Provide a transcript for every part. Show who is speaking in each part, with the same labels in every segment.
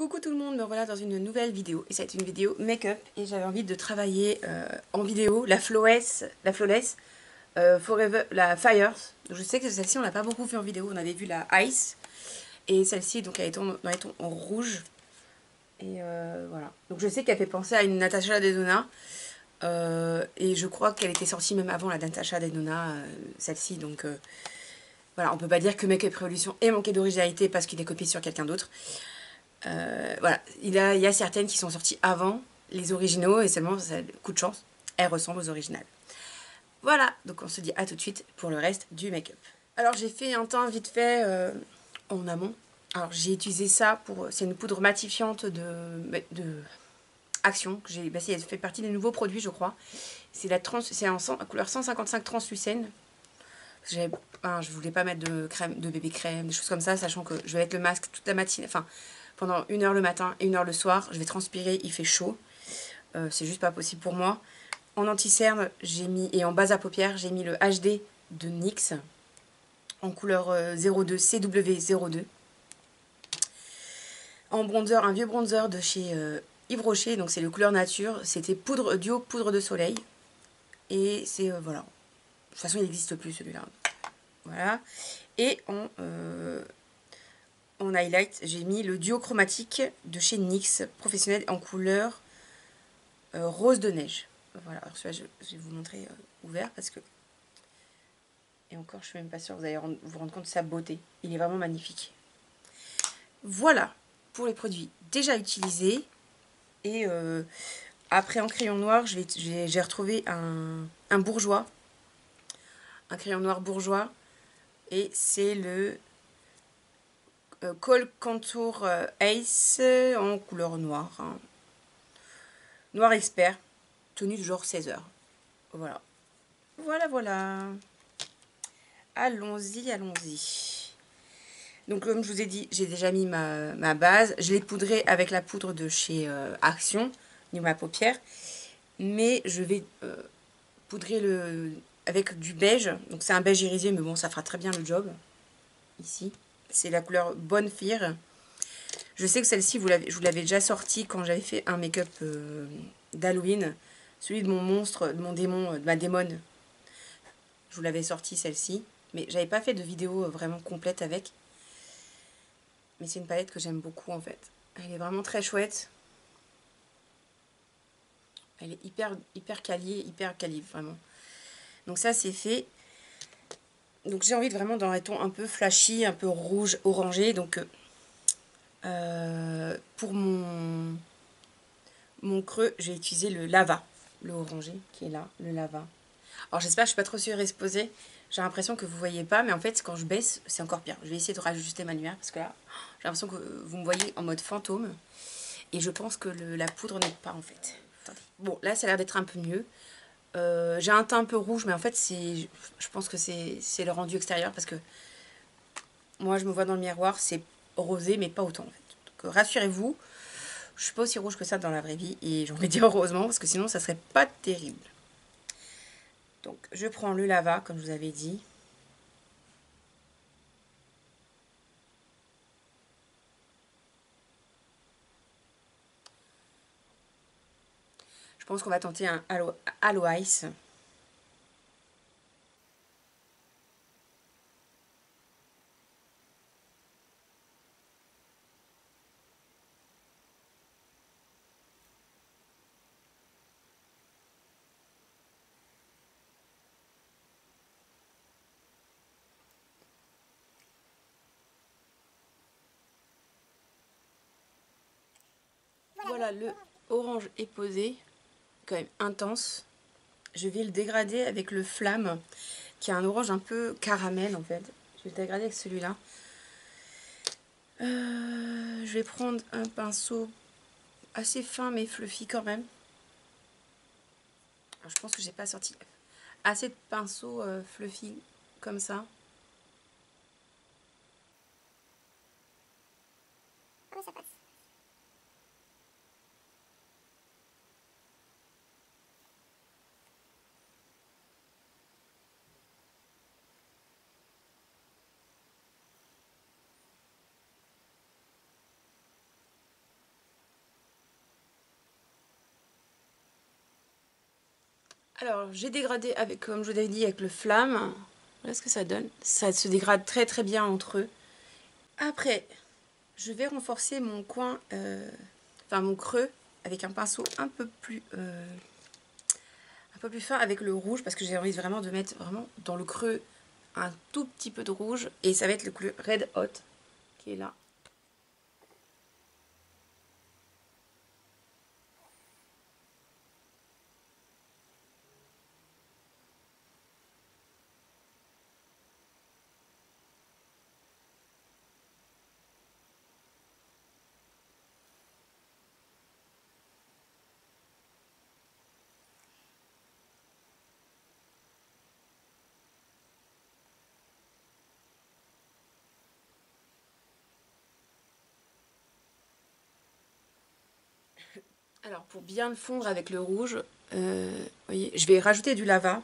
Speaker 1: Coucou tout le monde, me voilà dans une nouvelle vidéo et ça va être une vidéo make-up et j'avais envie de travailler en vidéo la Flawless Forever, la Fires. Je sais que celle-ci on l'a pas beaucoup fait en vidéo, on avait vu la Ice et celle-ci donc elle est dans les tons en rouge et voilà. Donc je sais qu'elle fait penser à une Natasha Denona et je crois qu'elle était sortie même avant la Natasha Denona, celle-ci donc voilà, on peut pas dire que Make-up Revolution ait manqué d'originalité parce qu'il est copié sur quelqu'un d'autre. Voilà, il y a certaines qui sont sorties avant les originaux et seulement, ça, coup de chance, elles ressemblent aux originales. Voilà, donc on se dit à tout de suite pour le reste du make-up. Alors j'ai fait un teint vite fait en amont. Alors j'ai utilisé ça pour, c'est une poudre matifiante de Action, que j'ai, ça fait partie des nouveaux produits je crois. C'est en couleur 155 translucène. Je voulais pas mettre de crème, de bébé crème, des choses comme ça, sachant que je vais mettre le masque toute la matinée, enfin pendant 1 heure le matin et 1 heure le soir. Je vais transpirer, il fait chaud. C'est juste pas possible pour moi. En anti-cerne, j'ai mis, et en base à paupières, j'ai mis le HD de NYX en couleur 02 CW02. En bronzer, un vieux bronzer de chez Yves Rocher, donc c'est le couleur nature. C'était duo poudre de soleil. Et c'est, voilà. De toute façon, il n'existe plus celui-là. Voilà. Et en highlight, j'ai mis le duo chromatique de chez NYX professionnel en couleur rose de neige. Voilà, alors celui-là, je vais vous montrer ouvert parce que... Et encore, je suis même pas sûre, vous allez vous rendre compte de sa beauté. Il est vraiment magnifique. Voilà pour les produits déjà utilisés. Et après, en crayon noir, j'ai retrouvé un bourgeois. Un crayon noir bourgeois. Et c'est le Kohl Contour Ace en couleur noire. Hein. Noir expert. Tenue de genre 16 heures. Voilà. Voilà, voilà. Allons-y, allons-y. Donc comme je vous ai dit, j'ai déjà mis ma base. Je l'ai poudrée avec la poudre de chez Action, niveau ma paupière. Mais je vais poudrer avec du beige. Donc c'est un beige irisé, mais bon, ça fera très bien le job. Ici, c'est la couleur Bonne Fire. Je sais que celle-ci, je vous l'avais déjà sortie quand j'avais fait un make-up d'Halloween. Celui de mon monstre, de mon démon, de ma démone. Je vous l'avais sortie celle-ci. Mais j'avais pas fait de vidéo vraiment complète avec. Mais c'est une palette que j'aime beaucoup en fait. Elle est vraiment très chouette. Elle est hyper quali vraiment. Donc ça c'est fait. Donc j'ai envie de vraiment dans un ton un peu flashy, un peu rouge, orangé. Donc pour mon creux, j'ai utilisé le lava. Le orangé qui est là, le lava. Alors j'espère que je suis pas trop surexposée. J'ai l'impression que vous voyez pas, mais en fait quand je baisse, c'est encore pire. Je vais essayer de rajuster ma lumière parce que là, j'ai l'impression que vous me voyez en mode fantôme. Et je pense que la poudre n'aide pas en fait. Attendez. Bon, là ça a l'air d'être un peu mieux. J'ai un teint un peu rouge, mais en fait je pense que c'est le rendu extérieur parce que moi je me vois dans le miroir, c'est rosé, mais pas autant en fait. Donc rassurez-vous, je suis pas aussi rouge que ça dans la vraie vie et j'ai envie de dire heureusement parce que sinon ça serait pas terrible. Donc je prends le lava comme je vous avais dit. Je pense qu'on va tenter un Halo Ice. Voilà, le orange est posé, quand même intense. Je vais le dégrader avec le Flamme, qui est un orange un peu caramel en fait. Je vais le dégrader avec celui-là. Je vais prendre un pinceau assez fin mais fluffy quand même. Alors, je pense que j'ai pas sorti assez de pinceaux fluffy comme ça.
Speaker 2: Oh, ça passe.
Speaker 1: Alors, j'ai dégradé avec, comme je vous avais dit, avec le flamme. Voilà ce que ça donne. Ça se dégrade très très bien entre eux. Après, je vais renforcer mon coin, enfin mon creux, avec un pinceau un peu plus fin avec le rouge, parce que j'ai envie vraiment de mettre vraiment dans le creux un tout petit peu de rouge. Et ça va être le couleur Red Hot qui est là. Alors pour bien le fondre avec le rouge, voyez, je vais rajouter du lava.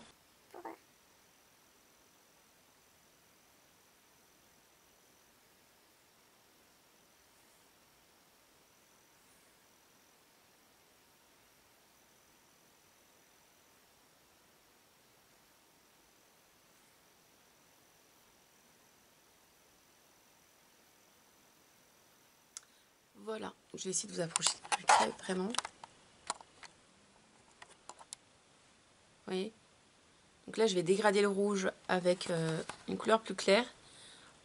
Speaker 1: Voilà, je vais essayer de vous approcher plus près, vraiment. Vous voyez? Donc là, je vais dégrader le rouge avec une couleur plus claire.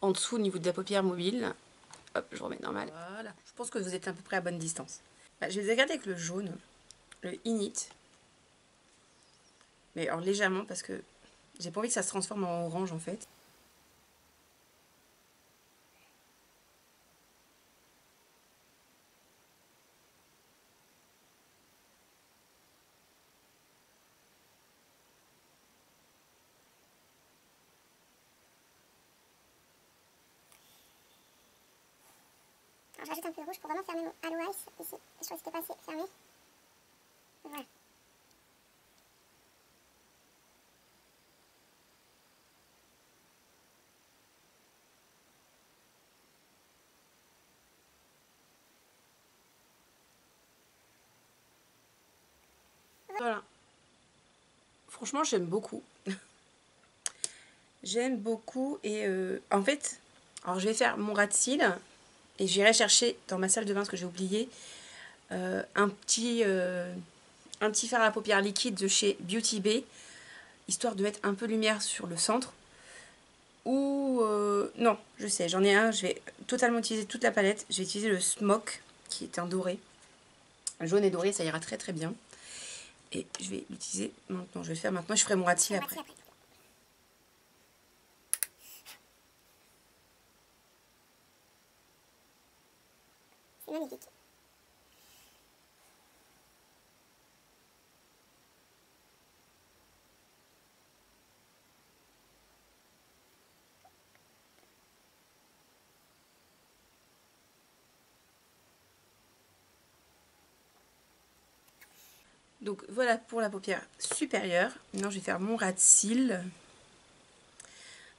Speaker 1: En dessous, au niveau de la paupière mobile. Hop, je remets normal. Voilà. Je pense que vous êtes à peu près à bonne distance. Bah, je vais dégrader avec le jaune, le Init. Mais alors légèrement parce que j'ai pas envie que ça se transforme en orange en fait.
Speaker 2: Alors je rajoute un peu de rouge pour vraiment fermer mon Halo Ice ici. Je crois que c'était pas assez fermé. Voilà.
Speaker 1: Voilà. Franchement, j'aime beaucoup. J'aime beaucoup et en fait, alors je vais faire mon ras de cils et j'irai chercher dans ma salle de bain ce que j'ai oublié un petit fard à paupières liquide de chez Beauty Bay, histoire de mettre un peu de lumière sur le centre. Ou non, je sais, j'en ai un, je vais totalement utiliser toute la palette. Je vais utiliser le Smoke qui est un doré, jaune et doré, ça ira très très bien. Et je vais l'utiliser maintenant, je vais le faire maintenant, je ferai mon ras de cils après.
Speaker 2: C'est magnifique.
Speaker 1: Donc voilà pour la paupière supérieure. Maintenant je vais faire mon ras de cils.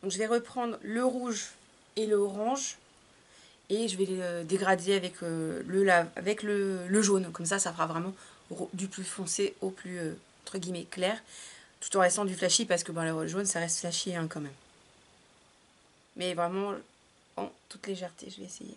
Speaker 1: Donc je vais reprendre le rouge et le orange. Et je vais les dégrader avec, le jaune. Comme ça fera vraiment du plus foncé au plus, entre guillemets, clair. Tout en restant du flashy parce que bon, le jaune ça reste flashy hein, quand même. Mais vraiment en toute légèreté, je vais essayer.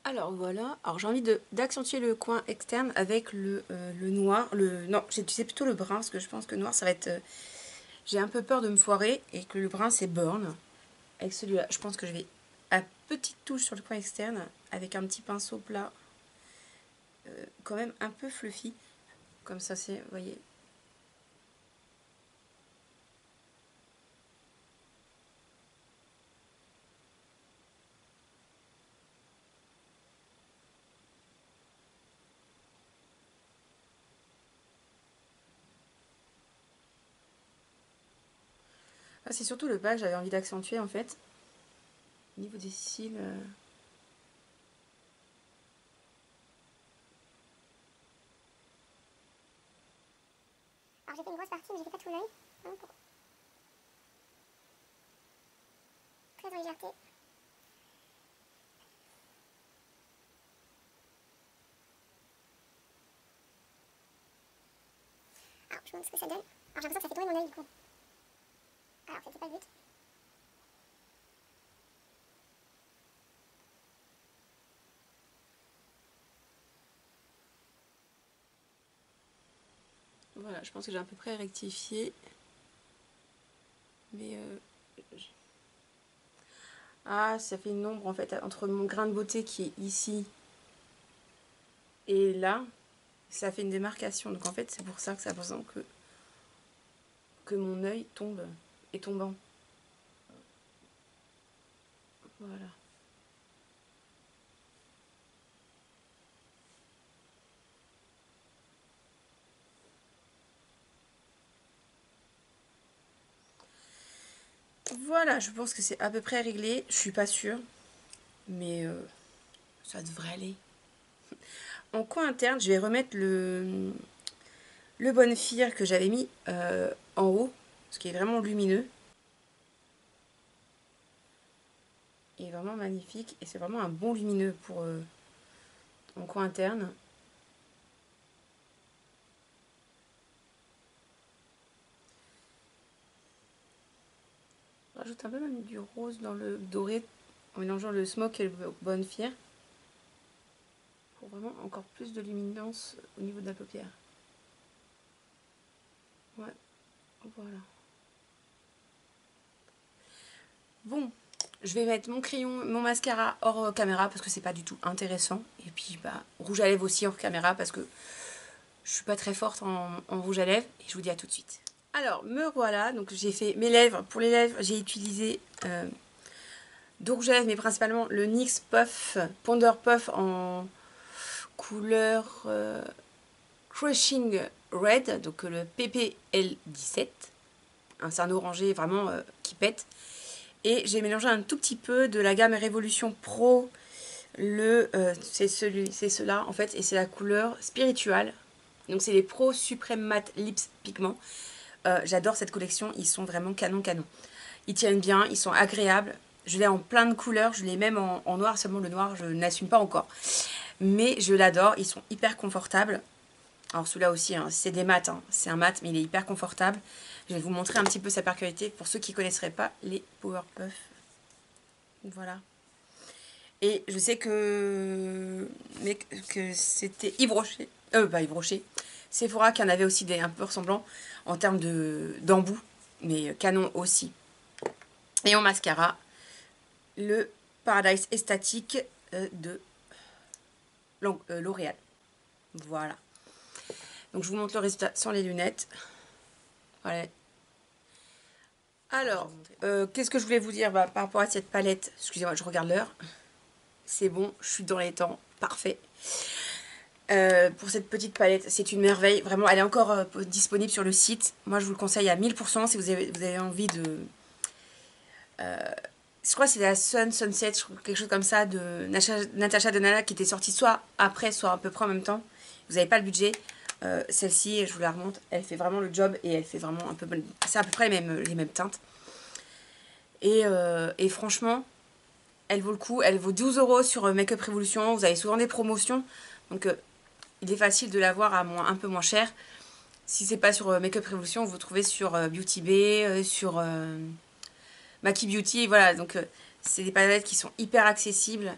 Speaker 1: Alors voilà, alors j'ai envie d'accentuer le coin externe avec le noir, non, j'utilisais plutôt le brun parce que je pense que noir ça va être, j'ai un peu peur de me foirer et que le brun c'est born. Avec celui-là, je pense que je vais à petite touche sur le coin externe avec un petit pinceau plat, quand même un peu fluffy, comme ça c'est, vous voyez. Ah, c'est surtout le bas que j'avais envie d'accentuer en fait. Au niveau des cils.
Speaker 2: Alors j'ai fait une grosse partie, mais j'ai fait pas tout l'œil. Hein, pour... Très en légèreté. Alors je vous montre ce que ça donne. Alors j'ai l'impression que ça fait tomber mon œil du coup. Alors c'était pas le but.
Speaker 1: Voilà, je pense que j'ai à peu près rectifié. Mais ah, ça fait une ombre en fait entre mon grain de beauté qui est ici et là. Ça fait une démarcation. Donc en fait, c'est pour ça que ça représente que mon œil tombe, est tombant. Voilà. Voilà, je pense que c'est à peu près réglé. Je suis pas sûre, mais ça devrait aller. En coin interne, je vais remettre le Bonfire que j'avais mis en haut, ce qui est vraiment lumineux. Il est vraiment magnifique et c'est vraiment un bon lumineux pour en coin interne. Je rajoute un peu même du rose dans le doré en mélangeant le smoke et le Bonfire pour vraiment encore plus de luminance au niveau de la paupière. Ouais, voilà. Bon, je vais mettre mon crayon, mon mascara hors caméra parce que c'est pas du tout intéressant. Et puis bah rouge à lèvres aussi hors caméra parce que je suis pas très forte en rouge à lèvres. Et je vous dis à tout de suite. Alors me voilà, donc j'ai fait mes lèvres. Pour les lèvres, j'ai utilisé de rouge à lèvres, mais principalement le NYX Puff, Ponder Puff en couleur Crushing Red, donc le PPL17. C'est un orangé vraiment qui pète. Et j'ai mélangé un tout petit peu de la gamme Révolution Pro. C'est cela en fait, et c'est la couleur Spiritual. Donc c'est les Pro Supreme Matte Lips Pigment. J'adore cette collection, ils sont vraiment canon. Ils tiennent bien, ils sont agréables. Je l'ai en plein de couleurs, je l'ai même en noir, seulement le noir je n'assume pas encore. Mais je l'adore, ils sont hyper confortables. Alors celui-là aussi, hein, c'est des mats, hein. C'est un mat mais il est hyper confortable. Je vais vous montrer un petit peu sa particularité pour ceux qui ne connaisseraient pas les Powerpuff. Voilà. Et je sais que c'était Yves Rocher, pas Yves Rocher, Sephora qui en avait aussi des un peu ressemblants en termes d'embout, mais canon aussi. Et en mascara, le Paradise Estatique de L'Oréal. Voilà. Donc je vous montre le résultat sans les lunettes. Voilà. Alors, qu'est-ce que je voulais vous dire par rapport à cette palette? Excusez-moi, je regarde l'heure. C'est bon, je suis dans les temps. Parfait. Pour cette petite palette, c'est une merveille. Vraiment, elle est encore disponible sur le site. Moi, je vous le conseille à 1000% si vous avez envie de... je crois que c'est la Sunset, quelque chose comme ça, de Natasha Denona qui était sortie soit après, soit à peu près en même temps. Vous n'avez pas le budget. Celle-ci, je vous la remonte, elle fait vraiment le job et elle fait vraiment un peu... C'est à peu près les mêmes teintes. Et franchement, elle vaut le coup. Elle vaut 12 € sur Makeup Revolution. Vous avez souvent des promotions. Donc, il est facile de l'avoir à un peu moins cher. Si c'est pas sur Makeup Revolution, vous trouvez sur Beauty Bay, sur Maki Beauty. Voilà, donc c'est des palettes qui sont hyper accessibles.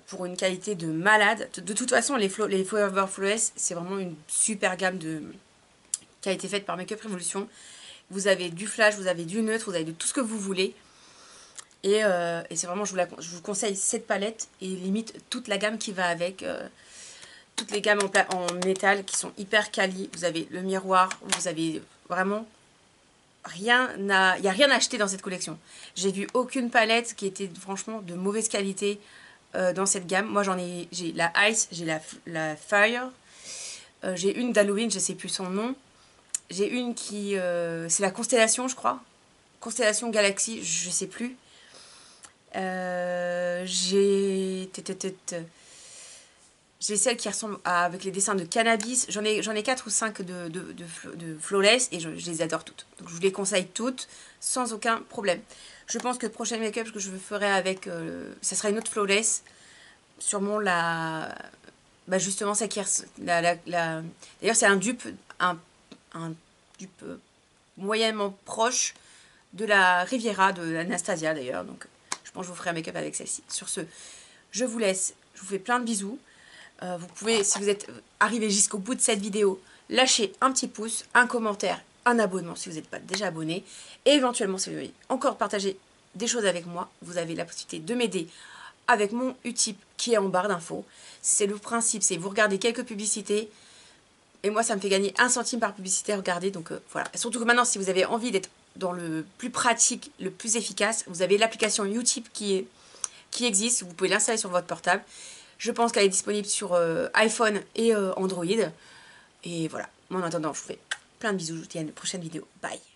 Speaker 1: pour une qualité de malade. De toute façon, les Forever Flawless, c'est vraiment une super gamme qui a été faite par Makeup Revolution. Vous avez du flash, vous avez du neutre, vous avez de tout ce que vous voulez. Et c'est vraiment, je vous conseille cette palette et limite toute la gamme qui va avec. Toutes les gammes en métal qui sont hyper quali. Vous avez le miroir, vous avez vraiment rien à... Il n'y a rien à acheter dans cette collection. J'ai vu aucune palette qui était franchement de mauvaise qualité dans cette gamme. Moi j'ai la Ice, j'ai la Fire, j'ai une d'Halloween, je ne sais plus son nom. J'ai une qui... c'est la Constellation, je crois. Constellation Galaxy, je ne sais plus. J'ai celle qui ressemble avec les dessins de cannabis. J'en ai 4 ou 5 de Flawless et je les adore toutes. Donc je vous les conseille toutes sans aucun problème. Je pense que le prochain make-up que je ferai avec, ça sera une autre Flawless. Sûrement justement celle qui d'ailleurs c'est un dupe, un dupe moyennement proche de la Riviera de Anastasia d'ailleurs. Donc je pense que je vous ferai un make-up avec celle-ci. Sur ce, je vous laisse. Je vous fais plein de bisous. Vous pouvez, si vous êtes arrivé jusqu'au bout de cette vidéo, lâcher un petit pouce, un commentaire, un abonnement si vous n'êtes pas déjà abonné. Et éventuellement, si vous voulez encore partager des choses avec moi, vous avez la possibilité de m'aider avec mon Utip qui est en barre d'infos. C'est le principe, c'est vous regardez quelques publicités et moi ça me fait gagner 1 centime par publicité à regarder. Donc voilà. Et surtout que maintenant, si vous avez envie d'être dans le plus pratique, le plus efficace, vous avez l'application Utip qui existe. Vous pouvez l'installer sur votre portable. Je pense qu'elle est disponible sur iPhone et Android. Et voilà. Moi, en attendant, je vous fais plein de bisous. Je vous dis à une prochaine vidéo. Bye.